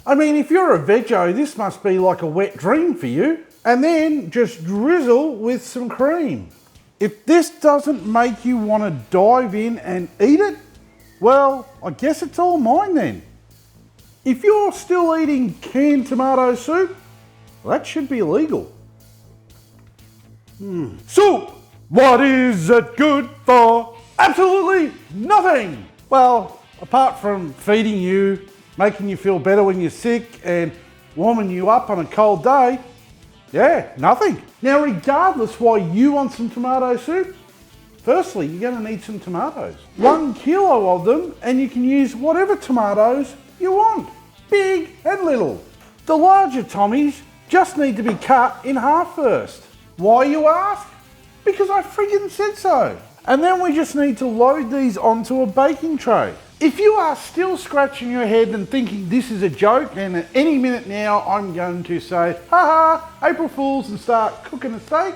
I mean, if you're a veggie, this must be like a wet dream for you. And then just drizzle with some cream. If this doesn't make you want to dive in and eat it, well, I guess it's all mine then. If you're still eating canned tomato soup, well, that should be illegal. Soup! What is it good for? Absolutely nothing! Well, apart from feeding you, making you feel better when you're sick, and warming you up on a cold day, yeah, nothing. Now, regardless why you want some tomato soup, firstly, you're going to need some tomatoes. 1 kilo of them, and you can use whatever tomatoes you want, big and little. The larger Tommies just need to be cut in half first. Why, you ask? Because I friggin' said so. And then we just need to load these onto a baking tray. If you are still scratching your head and thinking this is a joke, and at any minute now I'm going to say, haha, April Fools, and start cooking a steak,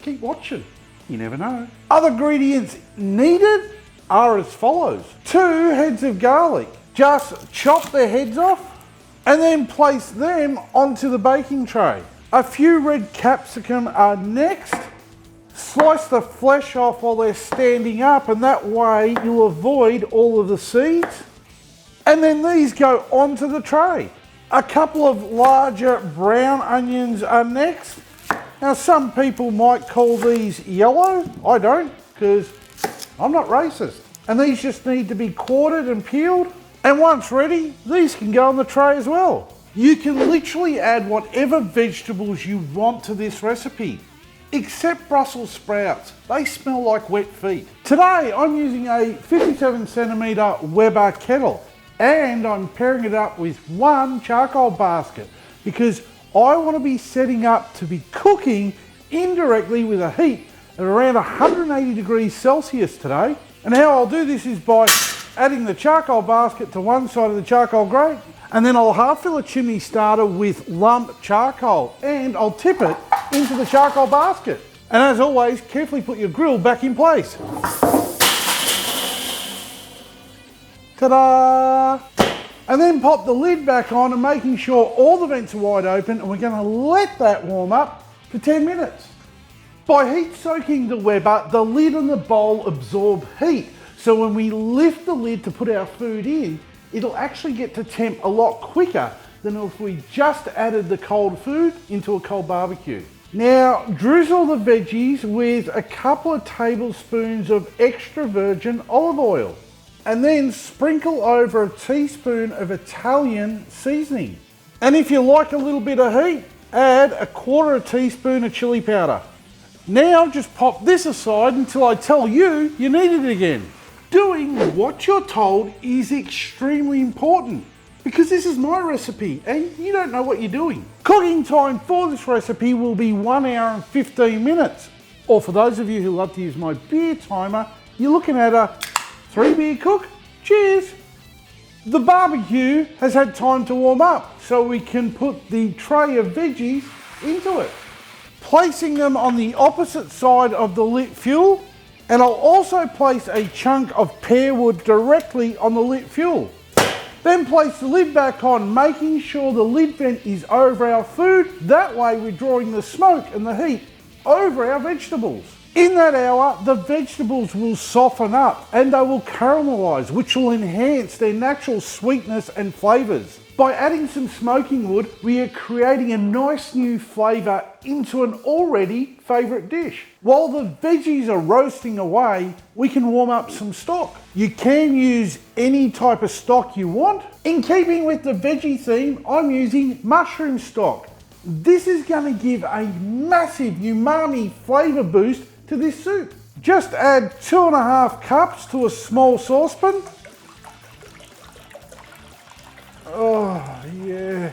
keep watching. You never know. Other ingredients needed are as follows. 2 heads of garlic. Just chop the heads off and then place them onto the baking tray. A few red capsicum are next. Slice the flesh off while they're standing up, and that way you'll avoid all of the seeds. And then these go onto the tray. A couple of larger brown onions are next. Now, some people might call these yellow. I don't, because I'm not racist. And these just need to be quartered and peeled. And once ready, these can go on the tray as well. You can literally add whatever vegetables you want to this recipe, except Brussels sprouts. They smell like wet feet. Today, I'm using a 57cm Weber kettle, and I'm pairing it up with 1 charcoal basket because I want to be setting up to be cooking indirectly with a heat at around 180 degrees Celsius today. And how I'll do this is by adding the charcoal basket to one side of the charcoal grate, and then I'll half fill a chimney starter with lump charcoal, and I'll tip it into the charcoal basket. And as always, carefully put your grill back in place. Ta-da! And then pop the lid back on and making sure all the vents are wide open, and we're going to let that warm up for 10 minutes. By heat soaking the Weber, the lid and the bowl absorb heat. So when we lift the lid to put our food in, it'll actually get to temp a lot quicker than if we just added the cold food into a cold barbecue. Now, drizzle the veggies with a couple of tablespoons of extra virgin olive oil, and then sprinkle over a teaspoon of Italian seasoning. And if you like a little bit of heat, add a 1/4 teaspoon of chili powder. Now just pop this aside until I tell you you need it again. Doing what you're told is extremely important, because this is my recipe and you don't know what you're doing. Cooking time for this recipe will be 1 hour and 15 minutes. Or for those of you who love to use my beer timer, you're looking at a 3 beer cook. Cheers! The barbecue has had time to warm up, so we can put the tray of veggies into it, placing them on the opposite side of the lit fuel. And I'll also place a chunk of pear wood directly on the lit fuel. Then place the lid back on, making sure the lid vent is over our food. That way we're drawing the smoke and the heat over our vegetables. In that hour, the vegetables will soften up and they will caramelize, which will enhance their natural sweetness and flavors. By adding some smoking wood, we are creating a nice new flavor into an already favorite dish. While the veggies are roasting away, we can warm up some stock. You can use any type of stock you want. In keeping with the veggie theme, I'm using mushroom stock. This is going to give a massive umami flavor boost to this soup. Just add 2.5 cups to a small saucepan. Oh, yeah.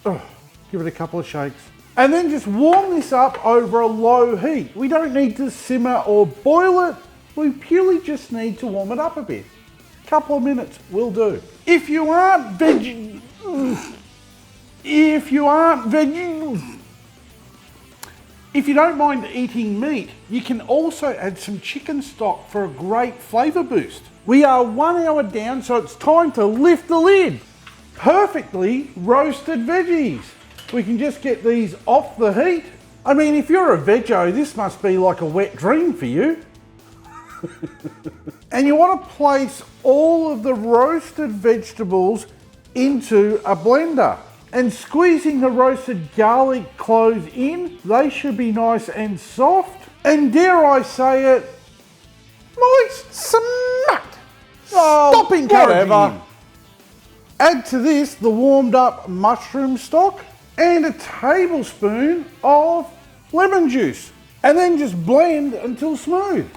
Oh, give it a couple of shakes. And then just warm this up over a low heat. We don't need to simmer or boil it. We purely just need to warm it up a bit. Couple of minutes will do. If you aren't veggie, if you don't mind eating meat, you can also add some chicken stock for a great flavour boost. We are 1 hour down, so it's time to lift the lid. Perfectly roasted veggies. We can just get these off the heat. I mean, if you're a veggie, this must be like a wet dream for you. And you want to place all of the roasted vegetables into a blender. And squeezing the roasted garlic cloves in, they should be nice and soft. And dare I say it, moist smut. Stop encouraging him. Add to this the warmed up mushroom stock and a tablespoon of lemon juice. And then just blend until smooth.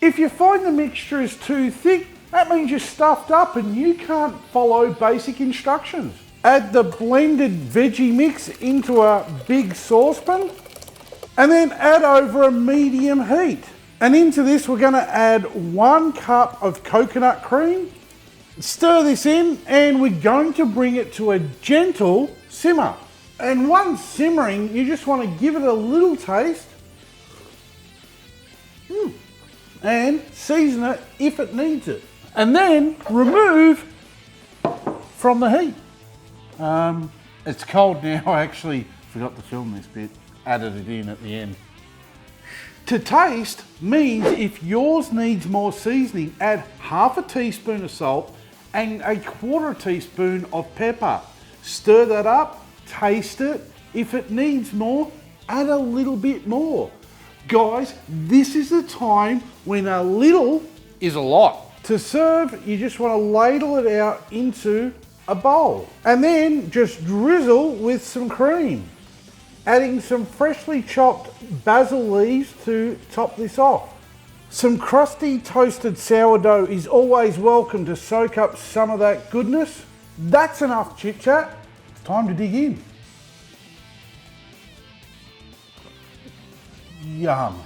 If you find the mixture is too thick, that means you're stuffed up and you can't follow basic instructions. Add the blended veggie mix into a big saucepan and then add over a medium heat. And into this we're going to add 1 cup of coconut cream. Stir this in and we're going to bring it to a gentle simmer. And once simmering, you just want to give it a little taste. And season it if it needs it. And then remove from the heat. It's cold now. I actually forgot to film this bit. Added it in at the end. To taste means if yours needs more seasoning, add half a teaspoon of salt and a quarter teaspoon of pepper. Stir that up, taste it. If it needs more, add a little bit more. Guys, this is the time when a little is a lot. To serve, you just want to ladle it out into a bowl and then just drizzle with some cream. Adding some freshly chopped basil leaves to top this off. Some crusty toasted sourdough is always welcome to soak up some of that goodness. That's enough chit chat. It's time to dig in. Yum.